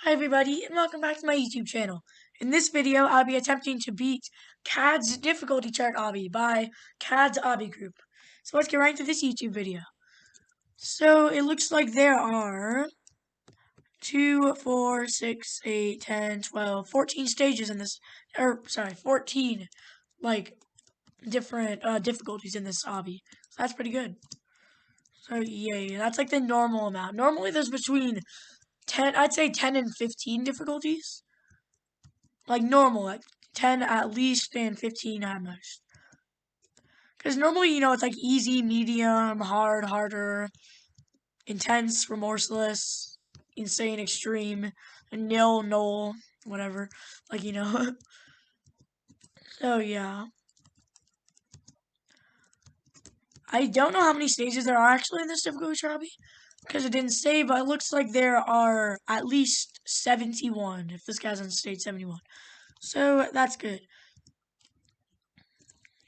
Hi everybody, and welcome back to my YouTube channel. In this video, I'll be attempting to beat CAD's difficulty chart Obby by CAD's Obby group. So let's get right into this YouTube video. So it looks like there are 2, 4, 6, 8, 10, 12, 14 stages in this, 14 different difficulties in this Obby. So that's pretty good. So yay, that's like the normal amount. Normally there's between 10, I'd say 10 and 15 difficulties. Like normal, like 10 at least and 15 at most. Because normally, it's like easy, medium, hard, harder, intense, remorseless, insane, extreme, nil, null, whatever. So yeah. I don't know how many stages there are actually in this difficulty hobby, because it didn't say, but it looks like there are at least 71, if this guy's on stage 71. So that's good.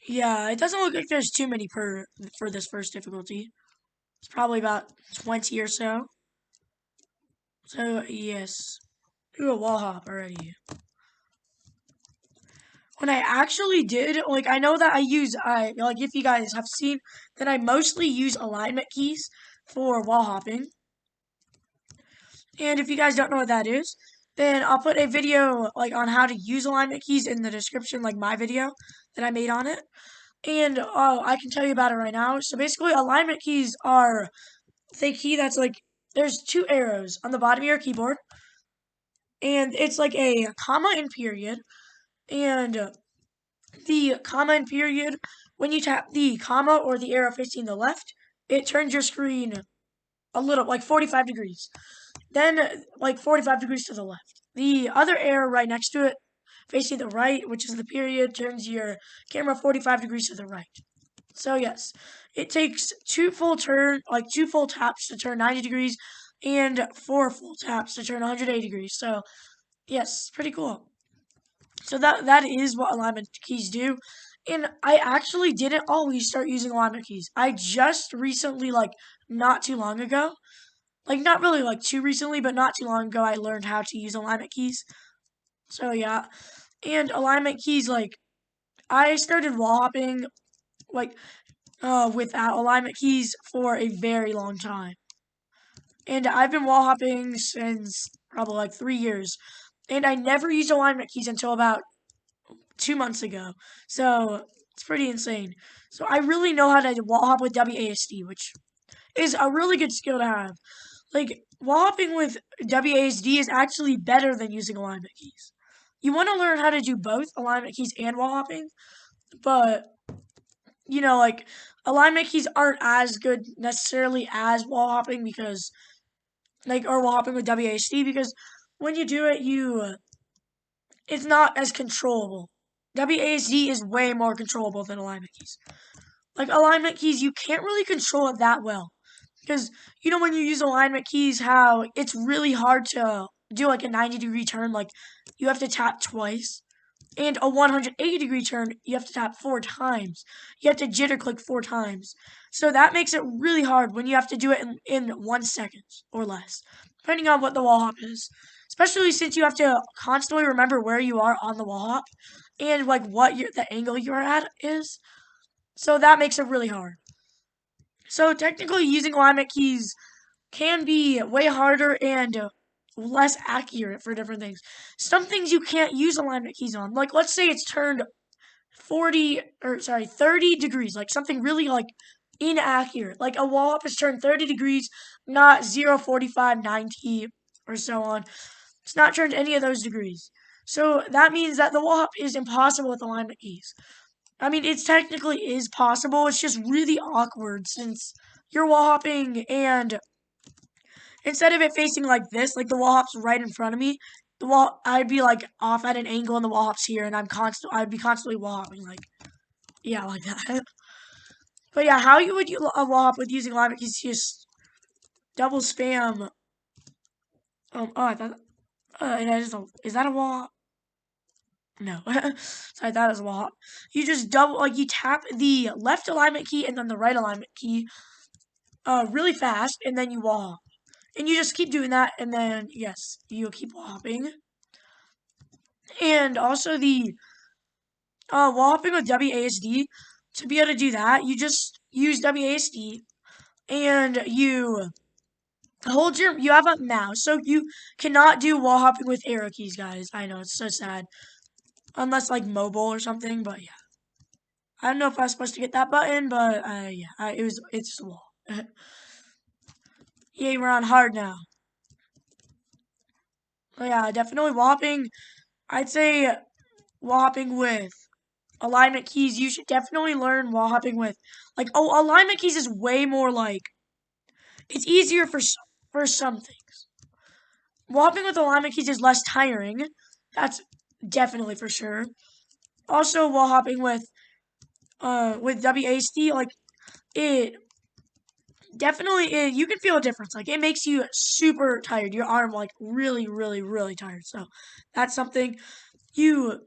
Yeah, it doesn't look like there's too many for this first difficulty. It's probably about 20 or so. So, yes. Do a wall hop already. When I actually did, I know that if you guys have seen, that I mostly use alignment keys for wall hopping. And if you guys don't know what that is, then I'll put a video, on how to use alignment keys in the description, my video that I made on it. And I can tell you about it right now. So basically, alignment keys are the key that's there's two arrows on the bottom of your keyboard, and it's like a comma and period. And the comma and period, when you tap the comma or the arrow facing the left, it turns your screen a little, 45 degrees. Then, 45 degrees to the left. The other arrow right next to it, facing the right, which is the period, turns your camera 45 degrees to the right. So yes, it takes two full taps to turn 90 degrees and 4 full taps to turn 180 degrees. So yes, pretty cool. So that is what alignment keys do. And I actually didn't always start using alignment keys. I just recently, not too long ago, not really too recently, but not too long ago, I learned how to use alignment keys. So yeah, and alignment keys, I started wall hopping, without alignment keys for a very long time. And I've been wall hopping since probably 3 years. And I never used alignment keys until about 2 months ago. So it's pretty insane. So I really know how to wall hop with WASD, which is a really good skill to have. Wall hopping with WASD is actually better than using alignment keys. You want to learn how to do both alignment keys and wall hopping, but alignment keys aren't as good necessarily as wall hopping because, or wall hopping with WASD, because when you do it, it's not as controllable. WASD is way more controllable than alignment keys. Alignment keys, you can't really control it that well. Because, when you use alignment keys, how it's really hard to do a 90-degree turn. You have to tap twice. And a 180-degree turn, you have to tap 4 times. You have to jitter click 4 times. So that makes it really hard when you have to do it in 1 second or less, depending on what the wall hop is. Especially since you have to constantly remember where you are on the wall hop and what the angle you're at is. So that makes it really hard. So technically, using alignment keys can be way harder and less accurate for different things. Some things you can't use alignment keys on. Let's say it's turned 30 degrees, something really inaccurate. A wall hop is turned 30 degrees, not 0, 45, 90, or so on. It's not turned any of those degrees. So that means that the wall hop is impossible with alignment keys. I mean, it technically is possible. It's just really awkward since you're wall hopping and instead of it facing like this, the wall hop's right in front of me, I'd be off at an angle and the wall hop's here and I'd be constantly wall hopping like that. But yeah, how you would wall hop with using alignment keys, just double spam. I thought, is that a wall hop? No. Sorry, that is a wall hop. You just you tap the left alignment key and then the right alignment key really fast, and then you wall hop. And you just keep doing that, and then, yes, you'll keep wall hopping. And also the wall hopping with WASD, to be able to do that, you just use WASD, and you you have a mouse, so you cannot do wall hopping with arrow keys, guys. I know, it's so sad. Unless, like, mobile or something, but yeah. I don't know if I was supposed to get that button, but, yeah, it's a wall. Yay, we're on hard now. But yeah, definitely wall hopping. I'd say wall hopping with alignment keys. You should definitely learn wall hopping with, like, alignment keys is way more, like, it's easier for some things. Wall hopping with alignment keys is less tiring. That's definitely for sure. Also, wall hopping with WASD, like, it definitely, you can feel a difference. Like, it makes you super tired. Your arm, like, really, really, really tired. So, that's something you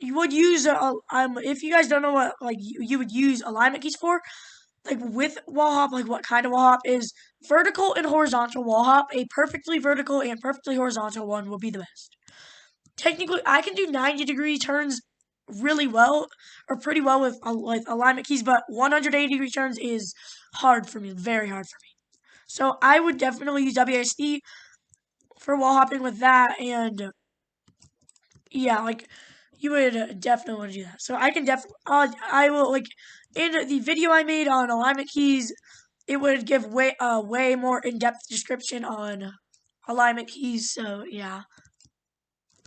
would use. If you guys don't know what, like, you would use alignment keys for, like, with wall hop, like, what kind of wall hop is vertical and horizontal wall hop. A perfectly vertical and perfectly horizontal one will be the best. Technically, I can do 90-degree turns really well, or pretty well with alignment keys, but 180-degree turns is hard for me, very hard for me. So I would definitely use WASD for wall hopping with that, and yeah, like, you would definitely want to do that. So I can I will, like, in the video I made on alignment keys, it would give way more in-depth description on alignment keys. So yeah.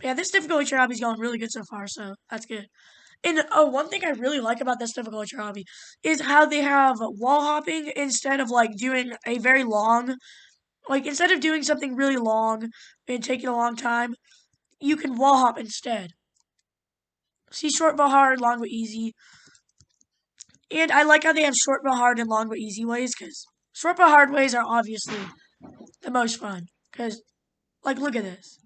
Yeah, this difficulty hobby is going really good so far, so that's good. And one thing I really like about this difficulty hobby is how they have wall hopping instead of, like, doing a very long, like, instead of doing something really long and taking a long time, you can wall hop instead. See, short but hard, long but easy. And I like how they have short but hard and long but easy ways, because short but hard ways are obviously the most fun. Because, like, look at this.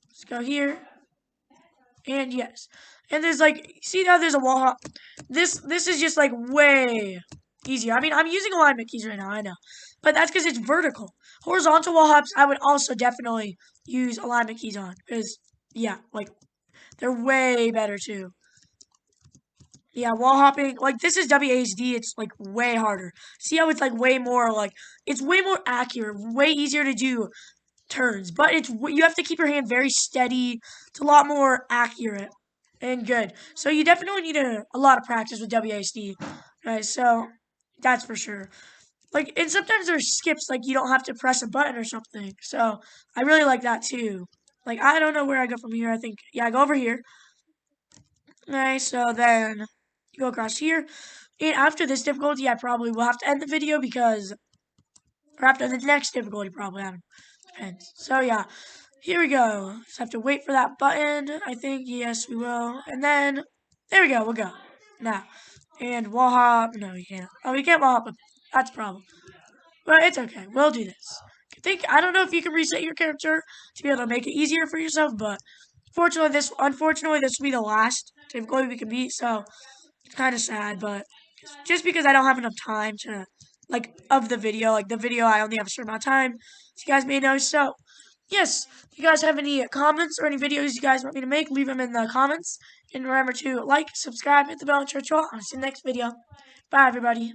Let's go here. And yes. And there's, like, see how there's a wall hop? This is just, like, way easier. I mean, I'm using alignment keys right now, I know. But that's because it's vertical. Horizontal wall hops, I would also definitely use alignment keys on. Because, yeah, like, they're way better, too. Yeah, wall hopping, like, this is WASD, it's, like, way harder. See how it's, like, way more, like, it's way more accurate, way easier to do turns. But you have to keep your hand very steady. It's a lot more accurate and good. So you definitely need a lot of practice with WASD, guys. So that's for sure. Like, and sometimes there's skips, like, you don't have to press a button or something. So I really like that too. Like, I don't know where I go from here. I think, yeah, I go over here. Okay, so then you go across here. And after this difficulty, I probably will have to end the video because, or after the next difficulty, probably, I don't know. Depends. So yeah, here we go. Just have to wait for that button. I think, yes, we will. And then, there we go, we'll go. Now, and wall hop. No, you can't. Oh, you can't wall hop. That's a problem. But it's okay. We'll do this. I don't know if you can reset your character to be able to make it easier for yourself, but unfortunately, this will be the last difficulty we can beat, so it's kind of sad, but just because I don't have enough time to, like, of the video, like, the video, I only have a certain amount of time, as you guys may know. So yes, if you guys have any comments or any videos you guys want me to make, leave them in the comments, and remember to like, subscribe, hit the bell, and turn on. I'll see you in the next video. Bye, everybody.